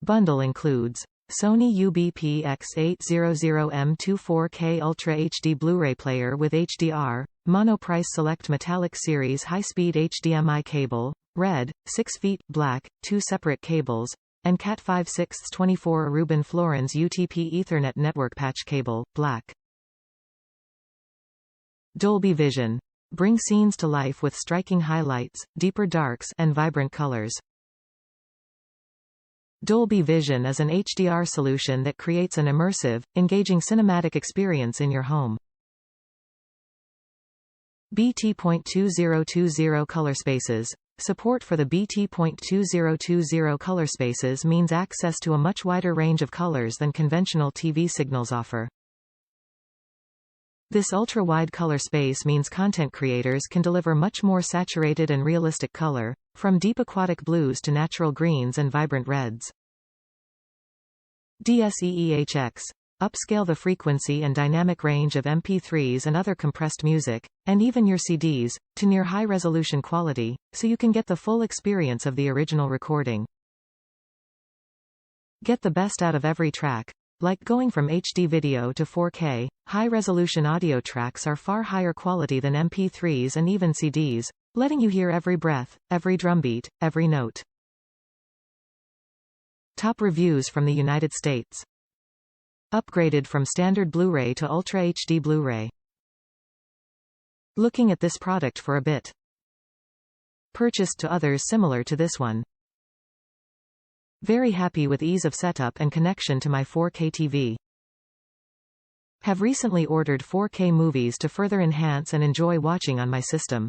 Bundle includes Sony UBP-X800M2 4K Ultra HD Blu-ray player with HDR, Monoprice Select Metallic Series high-speed HDMI cable, red, 6 feet, black, 2 separate cables, and Cat 5/6 24 Reuben Florens UTP Ethernet network patch cable, black. Dolby Vision. Bring scenes to life with striking highlights, deeper darks, and vibrant colors. Dolby Vision is an HDR solution that creates an immersive, engaging cinematic experience in your home. BT.2020 Color Spaces. Support for the BT.2020 Color Spaces means access to a much wider range of colors than conventional TV signals offer. This ultra-wide color space means content creators can deliver much more saturated and realistic color, from deep aquatic blues to natural greens and vibrant reds. DSEEHX. Upscale the frequency and dynamic range of MP3s and other compressed music, and even your CDs, to near high-resolution quality, so you can get the full experience of the original recording. Get the best out of every track. Like going from HD video to 4K, high-resolution audio tracks are far higher quality than MP3s and even CDs, letting you hear every breath, every drumbeat, every note. Top reviews from the United States. Upgraded from standard Blu-ray to Ultra HD Blu-ray. Looking at this product for a bit. Purchased to others similar to this one. Very happy with ease of setup and connection to my 4K TV. Have recently ordered 4K movies to further enhance and enjoy watching on my system.